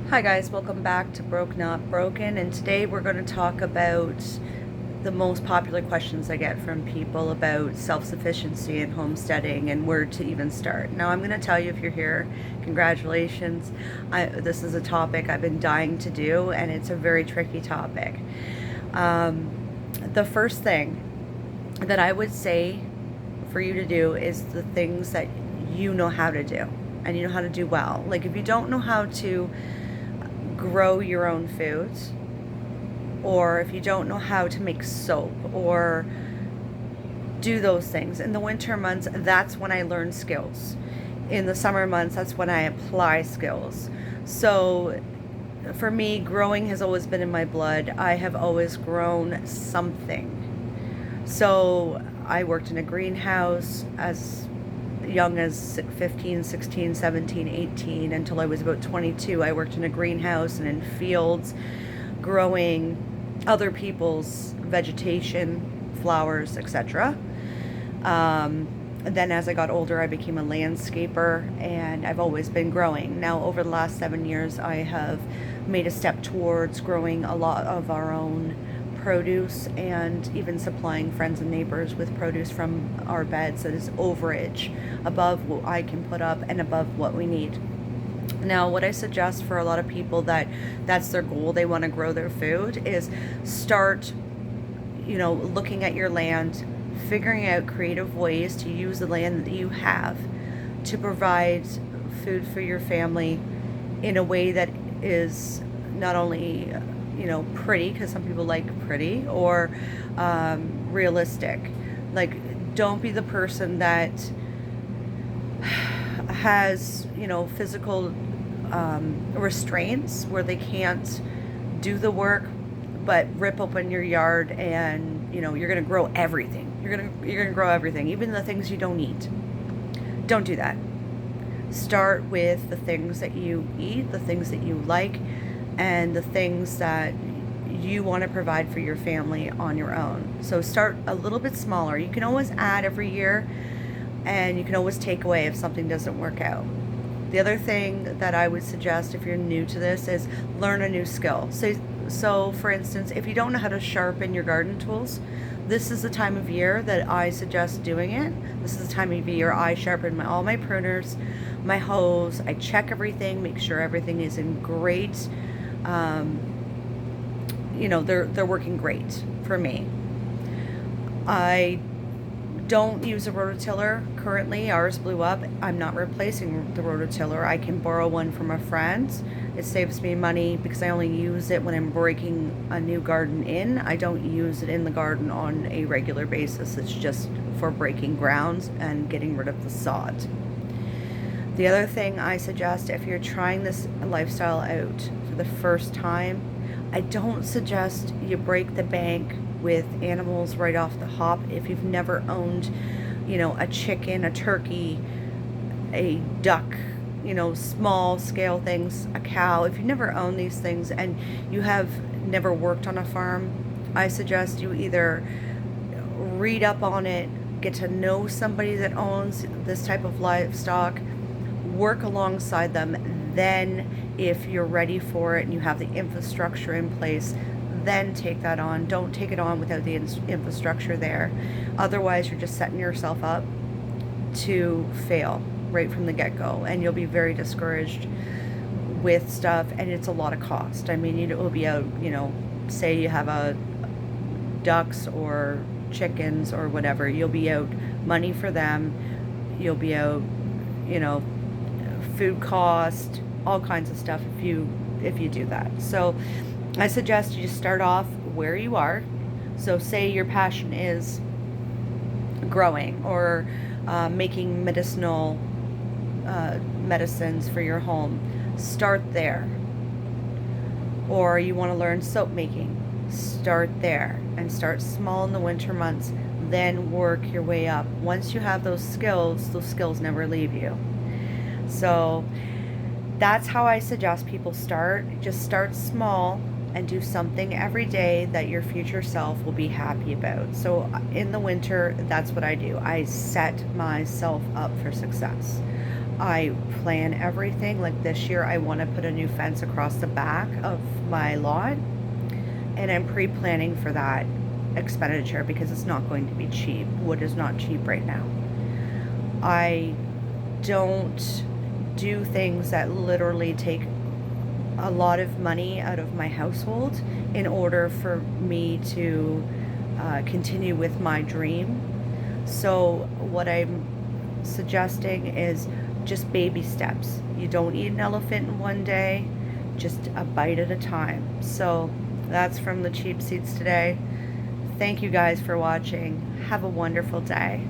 Hi guys, welcome back to Broke Not Broken, and today we're going to talk about the most popular questions I get from people about self-sufficiency and homesteading and where to even start. Now I'm going to tell you, if you're here, congratulations. This is a topic I've been dying to do, and it's a very tricky topic. The first thing that I would say for you to do is the things that you know how to do and you know how to do well. Like, if you don't know how to grow your own foods, or if you don't know how to make soap or do those things in the winter months, that's when I learn skills. In the summer months, that's when I apply skills. So for me, growing has always been in my blood. I have always grown something. So I worked in a greenhouse as young as 15, 16, 17, 18 until I was about 22. I worked in a greenhouse and in fields growing other people's vegetation, flowers, etc. Then as I got older, I became a landscaper, and I've always been growing. Now over the last 7 years, I have made a step towards growing a lot of our own produce and even supplying friends and neighbors with produce from our beds that is overage, above what I can put up and above what we need. Now, what I suggest for a lot of people that's their goal, they want to grow their food, is start, looking at your land, figuring out creative ways to use the land that you have to provide food for your family in a way that is not only pretty, because some people like pretty, or realistic. Like, don't be the person that has physical restraints where they can't do the work, but rip open your yard and you're gonna grow everything. You're gonna grow everything, even the things you don't eat. Don't do that. Start with the things that you eat, the things that you like, and the things that you want to provide for your family on your own. So start a little bit smaller. You can always add every year, and you can always take away if something doesn't work out. The other thing that I would suggest if you're new to this is learn a new skill. So for instance, if you don't know how to sharpen your garden tools, this is the time of year that I suggest doing it. This is the time of year I sharpen all my pruners, my hoes. I check everything, make sure everything is in great, they're working great for me. I don't use a rototiller currently. Ours blew up. I'm not replacing the rototiller. I can borrow one from a friend. It saves me money because I only use it when I'm breaking a new garden in. I don't use it in the garden on a regular basis. It's just for breaking grounds and getting rid of the sod. The other thing I suggest, if you're trying this lifestyle out for the first time, I don't suggest you break the bank with animals right off the hop. If you've never owned, a chicken, a turkey, a duck, small scale things, a cow, if you've never owned these things and you have never worked on a farm, I suggest you either read up on it, get to know somebody that owns this type of livestock, work alongside them. Then if you're ready for it and you have the infrastructure in place, then take that on. Don't take it on without the infrastructure there. Otherwise, you're just setting yourself up to fail right from the get-go, and you'll be very discouraged with stuff, and it's a lot of cost. I mean, it will be out, say you have a ducks or chickens or whatever, you'll be out money for them. You'll be out, food cost, all kinds of stuff if you do that. So I suggest you just start off where you are. So say your passion is growing or making medicinal medicines for your home. Start there. Or you want to learn soap making. Start there and start small in the winter months. Then work your way up. Once you have those skills never leave you. So that's how I suggest people start. Just start small and do something every day that your future self will be happy about. So in the winter, that's what I do. I set myself up for success. I plan everything. Like this year, I want to put a new fence across the back of my lot, and I'm pre-planning for that expenditure because it's not going to be cheap. Wood is not cheap right now. I don't do things that literally take a lot of money out of my household in order for me to continue with my dream. So what I'm suggesting is just baby steps. You don't eat an elephant in one day, just a bite at a time. So that's from the Cheap Seats today. Thank you guys for watching. Have a wonderful day.